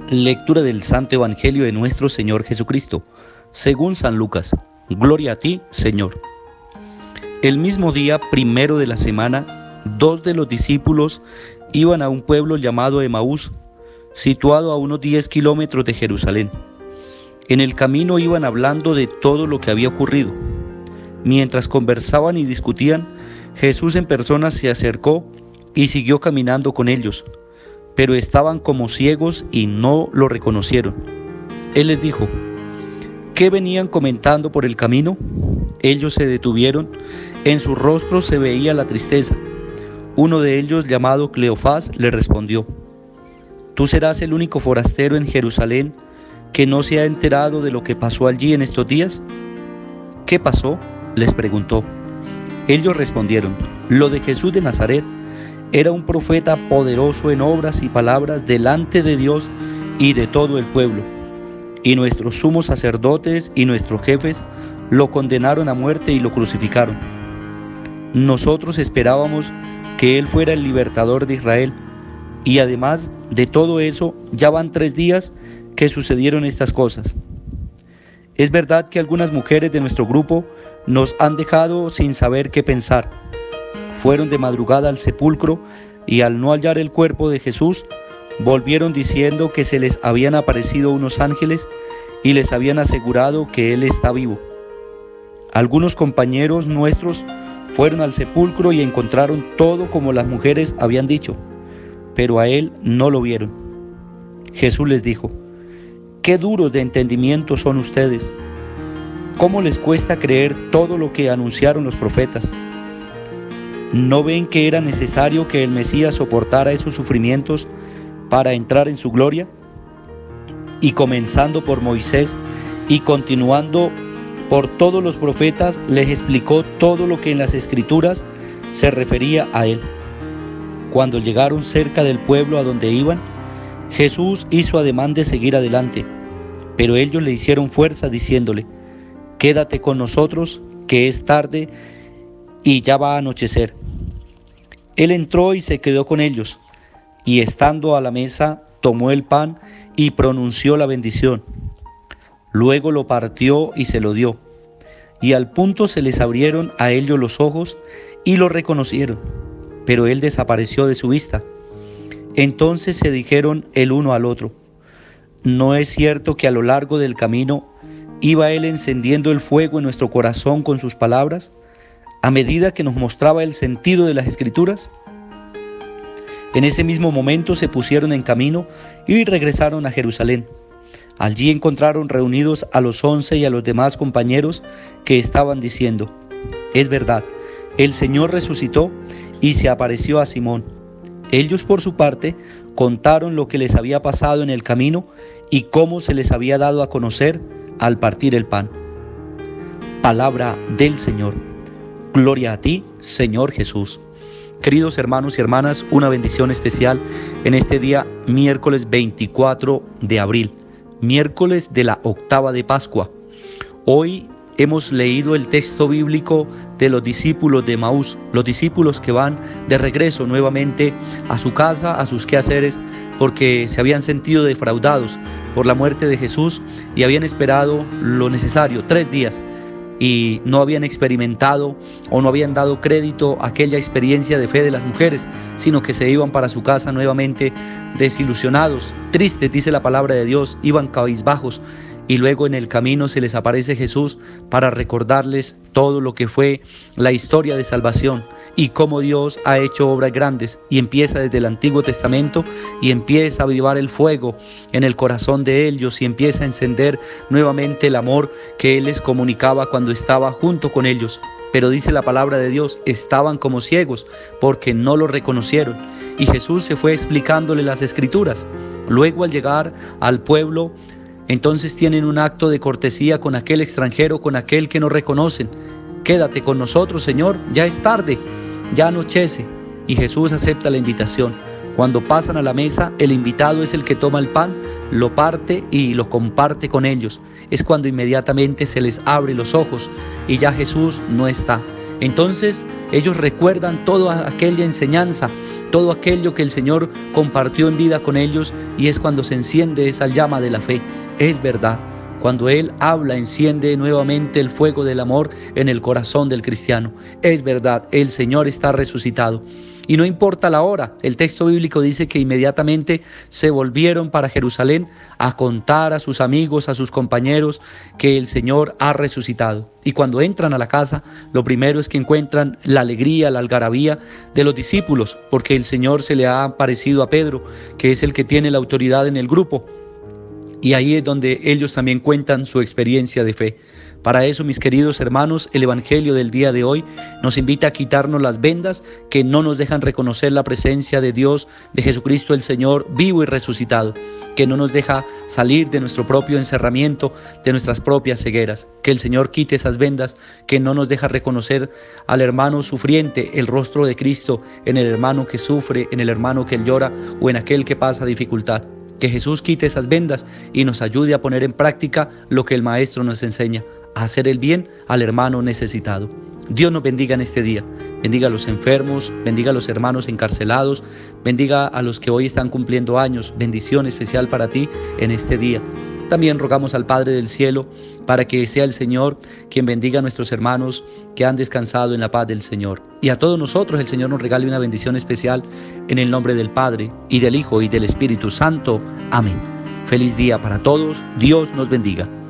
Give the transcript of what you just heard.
Lectura del Santo Evangelio de nuestro Señor Jesucristo, según San Lucas. Gloria a ti, Señor. El mismo día primero de la semana, 2 de los discípulos iban a un pueblo llamado Emaús, situado a unos 10 kilómetros de Jerusalén. En el camino iban hablando de todo lo que había ocurrido. Mientras conversaban y discutían, Jesús en persona se acercó y siguió caminando con ellos, pero estaban como ciegos y no lo reconocieron. Él les dijo: ¿qué venían comentando por el camino? Ellos se detuvieron, en sus rostros se veía la tristeza. Uno de ellos, llamado Cleofás, le respondió: ¿tú serás el único forastero en Jerusalén que no se ha enterado de lo que pasó allí en estos días? ¿Qué pasó?, les preguntó. Ellos respondieron: lo de Jesús de Nazaret. Era un profeta poderoso en obras y palabras delante de Dios y de todo el pueblo. Y nuestros sumos sacerdotes y nuestros jefes lo condenaron a muerte y lo crucificaron. Nosotros esperábamos que Él fuera el libertador de Israel. Y además de todo eso, ya van 3 días que sucedieron estas cosas. Es verdad que algunas mujeres de nuestro grupo nos han dejado sin saber qué pensar. Fueron de madrugada al sepulcro y al no hallar el cuerpo de Jesús, volvieron diciendo que se les habían aparecido unos ángeles y les habían asegurado que Él está vivo. Algunos compañeros nuestros fueron al sepulcro y encontraron todo como las mujeres habían dicho, pero a Él no lo vieron. Jesús les dijo: qué duros de entendimiento son ustedes. ¿Cómo les cuesta creer todo lo que anunciaron los profetas? ¿No ven que era necesario que el Mesías soportara esos sufrimientos para entrar en su gloria? Y comenzando por Moisés y continuando por todos los profetas, les explicó todo lo que en las Escrituras se refería a Él. Cuando llegaron cerca del pueblo a donde iban, Jesús hizo ademán de seguir adelante, pero ellos le hicieron fuerza diciéndole: quédate con nosotros, que es tarde y ya va a anochecer. Él entró y se quedó con ellos, y estando a la mesa, tomó el pan y pronunció la bendición. Luego lo partió y se lo dio, y al punto se les abrieron a ellos los ojos y lo reconocieron, pero él desapareció de su vista. Entonces se dijeron el uno al otro: ¿no es cierto que a lo largo del camino iba él encendiendo el fuego en nuestro corazón con sus palabras, a medida que nos mostraba el sentido de las Escrituras? En ese mismo momento se pusieron en camino y regresaron a Jerusalén. Allí encontraron reunidos a los 11 y a los demás compañeros que estaban diciendo: es verdad, el Señor resucitó y se apareció a Simón. Ellos por su parte contaron lo que les había pasado en el camino y cómo se les había dado a conocer al partir el pan. Palabra del Señor. Gloria a ti, Señor Jesús. Queridos hermanos y hermanas, una bendición especial en este día, miércoles 24 de abril, miércoles de la octava de Pascua. Hoy hemos leído el texto bíblico de los discípulos de Emaús, los discípulos que van de regreso nuevamente a su casa, a sus quehaceres, porque se habían sentido defraudados por la muerte de Jesús y habían esperado lo necesario, 3 días, y no habían experimentado o no habían dado crédito a aquella experiencia de fe de las mujeres, sino que se iban para su casa nuevamente desilusionados, tristes, dice la palabra de Dios, iban cabizbajos. Y luego en el camino se les aparece Jesús para recordarles todo lo que fue la historia de salvación y cómo Dios ha hecho obras grandes, y empieza desde el Antiguo Testamento y empieza a avivar el fuego en el corazón de ellos y empieza a encender nuevamente el amor que Él les comunicaba cuando estaba junto con ellos. Pero dice la palabra de Dios, estaban como ciegos porque no lo reconocieron, y Jesús se fue explicándole las Escrituras. Luego al llegar al pueblo, entonces tienen un acto de cortesía con aquel extranjero, con aquel que no reconocen. Quédate con nosotros, Señor, ya es tarde, ya anochece. Y Jesús acepta la invitación. Cuando pasan a la mesa, el invitado es el que toma el pan, lo parte y lo comparte con ellos. Es cuando inmediatamente se les abre los ojos y ya Jesús no está. Entonces ellos recuerdan toda aquella enseñanza todo aquello que el Señor compartió en vida con ellos, y es cuando se enciende esa llama de la fe. Es verdad, cuando Él habla, enciende nuevamente el fuego del amor en el corazón del cristiano. Es verdad, el Señor está resucitado. Y no importa la hora, el texto bíblico dice que inmediatamente se volvieron para Jerusalén a contar a sus amigos, a sus compañeros, que el Señor ha resucitado. Y cuando entran a la casa, lo primero es que encuentran la alegría, la algarabía de los discípulos, porque el Señor se le ha aparecido a Pedro, que es el que tiene la autoridad en el grupo. Y ahí es donde ellos también cuentan su experiencia de fe. Para eso, mis queridos hermanos, el Evangelio del día de hoy nos invita a quitarnos las vendas que no nos dejan reconocer la presencia de Dios, de Jesucristo el Señor, vivo y resucitado, que no nos deja salir de nuestro propio encerramiento, de nuestras propias cegueras. Que el Señor quite esas vendas que no nos deja reconocer al hermano sufriente, el rostro de Cristo en el hermano que sufre, en el hermano que llora o en aquel que pasa dificultad. Que Jesús quite esas vendas y nos ayude a poner en práctica lo que el Maestro nos enseña, a hacer el bien al hermano necesitado. Dios nos bendiga en este día. Bendiga a los enfermos, bendiga a los hermanos encarcelados, bendiga a los que hoy están cumpliendo años. Bendición especial para ti en este día. También rogamos al Padre del cielo para que sea el Señor quien bendiga a nuestros hermanos que han descansado en la paz del Señor. Y a todos nosotros el Señor nos regale una bendición especial en el nombre del Padre, y del Hijo, y del Espíritu Santo. Amén. Feliz día para todos. Dios nos bendiga.